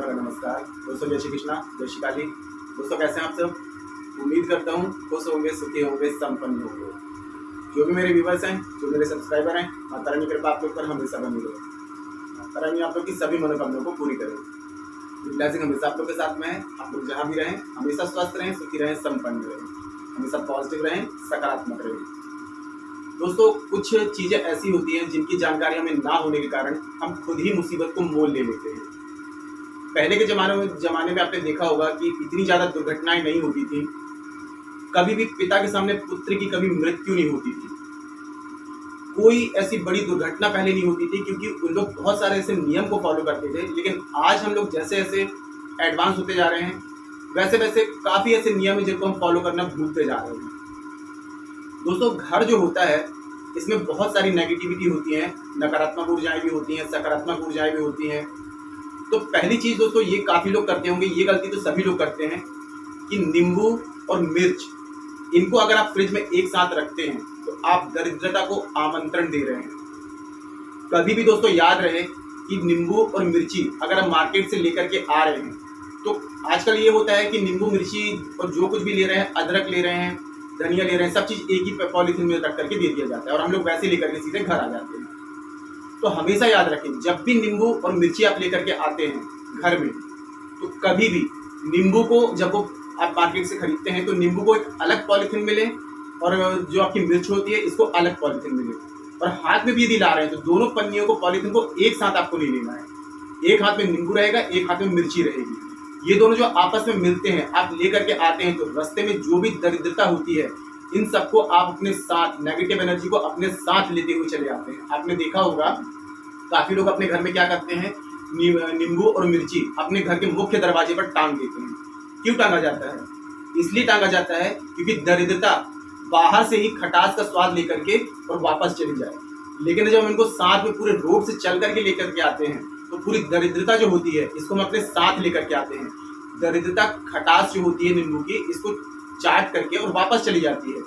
वाला नमस्कार दोस्तों। जय श्री कृष्णा, जय श्री काली। दोस्तों कैसे हैं आप सब? उम्मीद करता हूँ खुश होंगे, सुखी होंगे, संपन्न होंगे। जो भी मेरे व्यूवर्स हैं, जो मेरे सब्सक्राइबर हैं, माता रानी कृपा आप लोग पर हमेशा बनी रहे। माता रानी आप लोग की सभी मनोकामनाओं को पूरी करें। ब्लेसिंग हमेशा आप लोग के साथ में है। आप लोग जहाँ भी रहें हमेशा स्वस्थ रहें, सुखी रहें, संपन्न रहें, हमेशा पॉजिटिव रहें, सकारात्मक रहें। दोस्तों कुछ चीज़ें ऐसी होती हैं जिनकी जानकारी हमें ना होने के कारण हम खुद ही मुसीबत को मोल ले लेते हैं। पहले के ज़माने में आपने देखा होगा कि इतनी ज़्यादा दुर्घटनाएं नहीं होती थी। कभी भी पिता के सामने पुत्र की कभी मृत्यु नहीं होती थी। कोई ऐसी बड़ी दुर्घटना पहले नहीं होती थी क्योंकि उन लोग बहुत सारे ऐसे नियम को फॉलो करते थे। लेकिन आज हम लोग जैसे जैसे एडवांस होते जा रहे हैं वैसे वैसे काफ़ी ऐसे नियम हैं जिनको हम फॉलो करना भूलते जा रहे हैं। दोस्तों घर जो होता है इसमें बहुत सारी नेगेटिविटी होती हैं, नकारात्मक ऊर्जाएं भी होती हैं, सकारात्मक ऊर्जाएं भी होती हैं। तो पहली चीज़ दोस्तों ये काफ़ी लोग करते होंगे, ये गलती तो सभी लोग करते हैं कि नींबू और मिर्च इनको अगर आप फ्रिज में एक साथ रखते हैं तो आप दरिद्रता को आमंत्रण दे रहे हैं। कभी भी दोस्तों याद रहे कि नींबू और मिर्ची अगर हम मार्केट से लेकर के आ रहे हैं तो आजकल ये होता है कि नींबू मिर्ची और जो कुछ भी ले रहे हैं, अदरक ले रहे हैं, धनिया ले रहे हैं, सब चीज़ एक ही पॉलीथीन में रख करके दे दिया जाता है और हम लोग वैसे लेकर के सीधे घर आ जाते हैं। तो हमेशा याद रखें जब भी नींबू और मिर्ची आप लेकर के आते हैं घर में तो कभी भी नींबू को जब वो आप मार्केट से खरीदते हैं तो नींबू को एक अलग पॉलीथीन में लें और जो आपकी मिर्च होती है इसको अलग पॉलीथीन में लें। और हाथ में भी यदि ला रहे हैं तो दोनों पन्नियों को, पॉलीथीन को एक साथ आपको नहीं लेना है। एक हाथ में नींबू रहेगा, एक हाथ में मिर्ची रहेगी। ये दोनों जो आपस में मिलते हैं आप लेकर के आते हैं तो रास्ते में जो भी दरिद्रता होती है इन सबको आप अपने साथ, नेगेटिव एनर्जी को अपने साथ लेते हुए चले आते हैं। आपने देखा होगा काफ़ी लोग अपने घर में क्या करते हैं, नींबू और मिर्ची अपने घर के मुख्य दरवाजे पर टांग देते हैं। क्यों टांगा जाता है? इसलिए टांगा जाता है क्योंकि दरिद्रता बाहर से ही खटास का स्वाद लेकर के और वापस चली जाए। लेकिन जब हम इनको साथ में पूरे रोड से चल करके लेकर के आते हैं तो पूरी दरिद्रता जो होती है इसको हम अपने साथ लेकर के आते हैं। दरिद्रता, खटास जो होती है नींबू की, इसको चाट करके और वापस चली जाती है।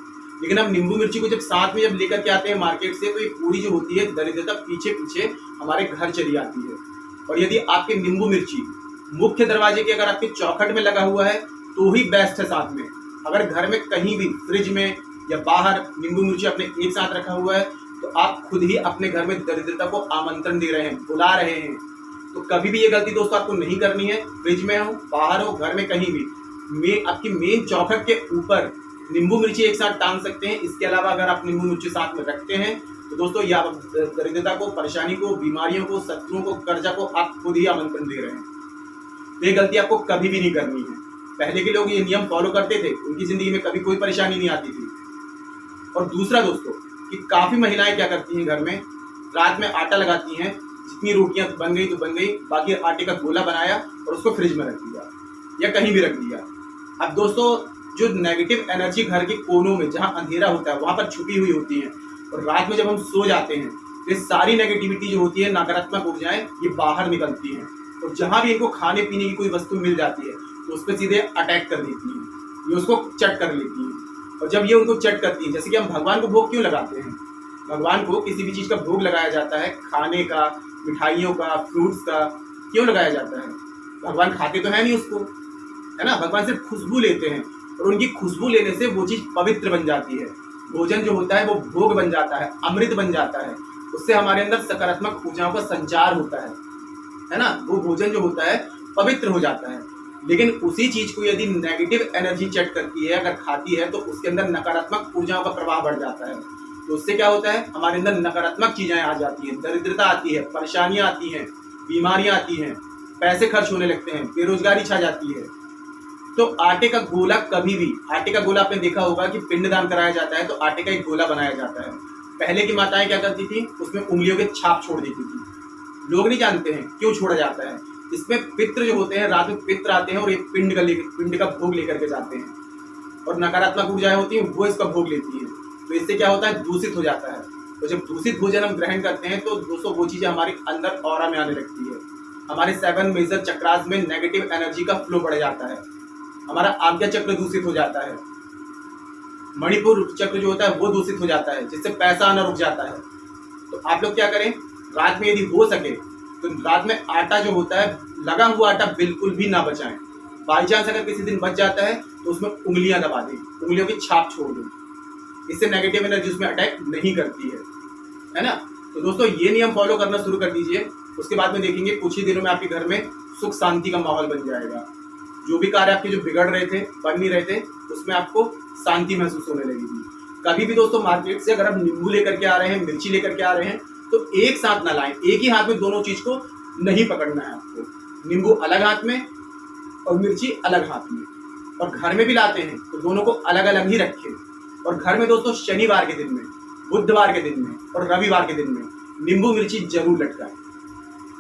लेकिन हम नींबू मिर्ची को जब साथ में जब लेकर के आते हैं मार्केट से तो ये पूरी जो होती है दरिद्रता पीछे पीछे हमारे घर चली आती है। और यदि आपके नींबू मिर्ची मुख्य दरवाजे के अगर आपके चौखट में लगा हुआ है तो ही बेस्ट है। साथ में अगर घर में कहीं भी फ्रिज में या बाहर नींबू मिर्ची अपने एक साथ रखा हुआ है तो आप खुद ही अपने घर में दरिद्रता को आमंत्रण दे रहे हैं, बुला रहे हैं। तो कभी भी ये गलती दोस्तों आपको नहीं करनी है। फ्रिज में हो, बाहर हो, घर में कहीं भी आपकी मेन चौखट के ऊपर नींबू मिर्ची एक साथ टांग सकते हैं। इसके अलावा अगर आप नींबू मिर्ची साथ में रखते हैं तो दोस्तों ये आप दरिद्रता को, परेशानी को, बीमारियों को, शत्रुओं को, कर्जा को आप खुद ही आमंत्रण दे रहे हैं। तो ये गलती आपको कभी भी नहीं करनी है। पहले के लोग ये नियम फॉलो करते थे, उनकी ज़िंदगी में कभी कोई परेशानी नहीं आती थी। और दूसरा दोस्तों कि काफ़ी महिलाएं क्या करती हैं, घर में रात में आटा लगाती हैं, जितनी रोटियां बन गई तो बन गई, बाकी आटे का गोला बनाया और उसको फ्रिज में रख दिया या कहीं भी रख दिया। अब दोस्तों जो नेगेटिव एनर्जी घर के कोनों में जहाँ अंधेरा होता है वहाँ पर छुपी हुई होती है और रात में जब हम सो जाते हैं तो ये सारी नेगेटिविटी जो होती है, नकारात्मक ऊर्जाएं, ये बाहर निकलती हैं और जहाँ भी इनको खाने पीने की कोई वस्तु मिल जाती है तो उस पर सीधे अटैक कर देती हैं, ये उसको चट कर लेती हैं। और जब ये उनको चट करती हैं, जैसे कि हम भगवान को भोग क्यों लगाते हैं, भगवान को किसी भी चीज़ का भोग लगाया जाता है, खाने का, मिठाइयों का, फ्रूट्स का क्यों लगाया जाता है? भगवान खाते तो है नहीं उसको, है ना। भगवान सिर्फ खुशबू लेते हैं और उनकी खुशबू लेने से वो चीज़ पवित्र बन जाती है। भोजन जो होता है वो भोग बन जाता है, अमृत बन जाता है। उससे हमारे अंदर सकारात्मक ऊर्जाओं का संचार होता है ना। वो भोजन जो होता है पवित्र हो जाता है। लेकिन उसी चीज़ को यदि नेगेटिव एनर्जी चट करती है, अगर खाती है, तो उसके अंदर नकारात्मक ऊर्जाओं का प्रवाह बढ़ जाता है। तो उससे क्या होता है, हमारे अंदर नकारात्मक चीज़ें आ जाती हैं, दरिद्रता आती है, परेशानियाँ आती हैं, बीमारियाँ आती हैं, पैसे खर्च होने लगते हैं, बेरोजगारी छा जाती है। तो आटे का गोला, कभी भी आटे का गोला आपने देखा होगा कि पिंडदान कराया जाता है तो आटे का एक गोला बनाया जाता है। पहले की माताएं क्या करती थी, उसमें उंगलियों के छाप छोड़ देती थी। लोग नहीं जानते हैं क्यों छोड़ा जाता है। इसमें पित्र जो होते हैं, रात में पित्र आते हैं और ये पिंड का भोग लेकर के जाते हैं और नकारात्मक ऊर्जाएं होती हैं वो इसका भोग लेती हैं। तो इससे क्या होता है, दूषित हो जाता है। तो जब दूषित भोजन हम ग्रहण करते हैं तो दोस्तों वो चीज़ें हमारे अंदर ऑरा में आने लगती है। हमारे 7 मेजर चक्रास में नेगेटिव एनर्जी का फ्लो बढ़ जाता है। हमारा आज्ञा चक्र दूषित हो जाता है, मणिपुर चक्र जो होता है वो दूषित हो जाता है, जिससे पैसा आना रुक जाता है। तो आप लोग क्या करें, रात में यदि हो सके तो रात में आटा जो होता है, लगा हुआ आटा बिल्कुल भी ना बचाएं। बाई चांस अगर किसी दिन बच जाता है तो उसमें उंगलियां दबा दें, उंगलियों की छाप छोड़ दें, इससे नेगेटिव एनर्जी उसमें अटैक नहीं करती है ना। तो दोस्तों ये नियम फॉलो करना शुरू कर दीजिए, उसके बाद में देखेंगे कुछ ही दिनों में आपके घर में सुख शांति का माहौल बन जाएगा। जो भी कार्य आपके जो बिगड़ रहे थे, बन नहीं रहे थे, उसमें आपको शांति महसूस होने लगेगी। कभी भी दोस्तों मार्केट से अगर आप नींबू लेकर के आ रहे हैं, मिर्ची लेकर के आ रहे हैं, तो एक साथ ना लाएं, एक ही हाथ में दोनों चीज को नहीं पकड़ना है आपको। नींबू अलग हाथ में और मिर्ची अलग हाथ में। और घर में भी लाते हैं तो दोनों को अलग अलग ही रखें। और घर में दोस्तों शनिवार के दिन में, बुधवार के दिन में और रविवार के दिन में नींबू मिर्ची जरूर लटकाएं।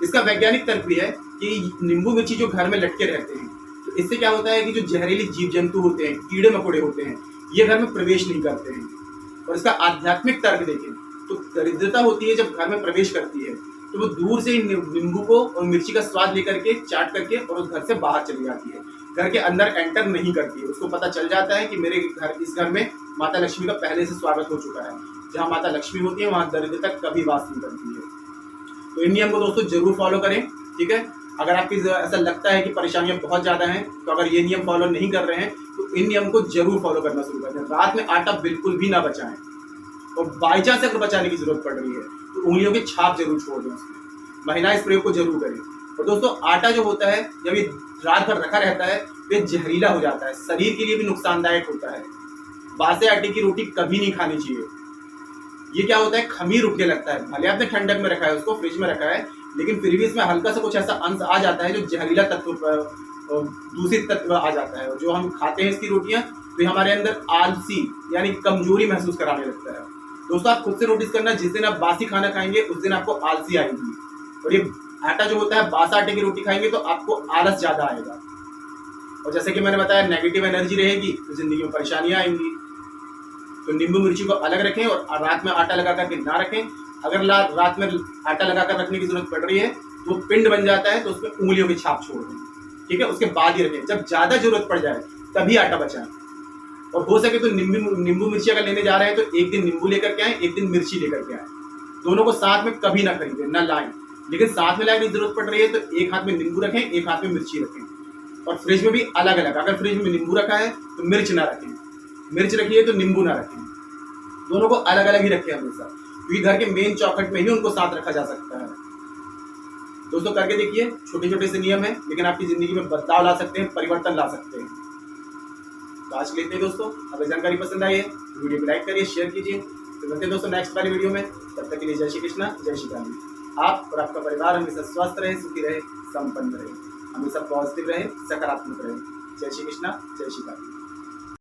इसका वैज्ञानिक तर्क भी है कि नींबू मिर्ची जो घर में लटके रहते हैं, तो इससे क्या होता है कि जो जहरीली जीव जंतु होते हैं, कीड़े मकोड़े होते हैं, ये घर में प्रवेश नहीं करते हैं। और इसका आध्यात्मिक तर्क देखें तो दरिद्रता होती है जब घर में प्रवेश करती है तो वो दूर से नींबू को और मिर्ची का स्वाद लेकर के चाट करके और उस घर से बाहर चली जाती है, घर के अंदर एंटर नहीं करती है। उसको पता चल जाता है कि मेरे घर, इस घर में माता लक्ष्मी का पहले से स्वागत हो चुका है। जहाँ माता लक्ष्मी होती है वहाँ दरिद्रता कभी वास नहीं करती है। तो इन नियम को दोस्तों जरूर फॉलो करें, ठीक है। अगर आपकी ऐसा लगता है कि परेशानियां बहुत ज़्यादा हैं, तो अगर ये नियम फॉलो नहीं कर रहे हैं तो इन नियम को जरूर फॉलो करना शुरू करें। रात में आटा बिल्कुल भी ना बचाएं, और बाई चांस अगर बचाने की जरूरत पड़ रही है तो उंगलियों की छाप जरूर छोड़ दें उसमें। महिलाएं इस प्रयोग को जरूर करें। और दोस्तों आटा जो होता है जब ये रात भर रखा रहता है तो ये जहरीला हो जाता है, शरीर के लिए भी नुकसानदायक होता है। बासे आटे की रोटी कभी नहीं खानी चाहिए। ये क्या होता है, खमीर उठने लगता है। भले आपने ठंडक में रखा है, उसको फ्रिज में रखा है, लेकिन फिर भी इसमें हल्का सा कुछ ऐसा अंश आ जाता है जो जहरीला तत्व, दूषित तत्व आ जाता है। और जो हम खाते हैं इसकी रोटियां, तो ये हमारे अंदर आलसी यानी कमजोरी महसूस कराने लगता है। दोस्तों आप खुद से नोटिस करना, जिस दिन आप बासी खाना खाएंगे उस दिन आपको आलसी आएगी। और ये आटा जो होता है, बासा आटे की रोटी खाएंगे तो आपको आलस ज्यादा आएगा। और जैसे कि मैंने बताया, नेगेटिव एनर्जी रहेगी तो जिंदगी में परेशानियां आएंगी। तो नींबू मिर्ची को अलग रखें और रात में आटा लगा करके ना रखें। अगर रात में आटा लगाकर रखने की जरूरत पड़ रही है तो पिंड बन जाता है, तो उसमें उंगलियों की छाप छोड़ दें, ठीक है। उसके बाद ही रखें, जब ज्यादा जरूरत पड़ जाए तभी आटा बचाएं। और हो सके तो नींबू मिर्ची अगर लेने जा रहे हैं तो एक दिन नींबू लेकर के आए, एक दिन मिर्ची लेकर के आए। दोनों को साथ में कभी ना खरीदें, ना लाएं। लेकिन साथ में लाने की जरूरत पड़ रही है तो एक हाथ में नींबू रखें, एक हाथ में मिर्ची रखें। और फ्रिज में भी अलग अलग, अगर फ्रिज में नींबू रखा है तो मिर्च ना रखें, मिर्च रखी है तो नींबू ना रखें। दोनों को अलग अलग ही रखें हमेशा, क्योंकि घर के मेन चौखट में ही उनको साथ रखा जा सकता है। दोस्तों करके देखिए, छोटे छोटे से नियम है लेकिन आपकी जिंदगी में बदलाव ला सकते हैं, परिवर्तन ला सकते हैं। तो आज के लिए इतने दोस्तों, अगर जानकारी पसंद आई है तो वीडियो को लाइक करिए, शेयर कीजिए। तो मिलते हैं दोस्तों नेक्स्ट वाली वीडियो में। तब तक के लिए जय श्री कृष्णा, जय श्री काली। आप और आपका परिवार हमेशा स्वस्थ रहे, सुखी रहे, संपन्न रहे, हमेशा पॉजिटिव रहे, सकारात्मक रहे। जय श्री कृष्णा, जय श्री काली।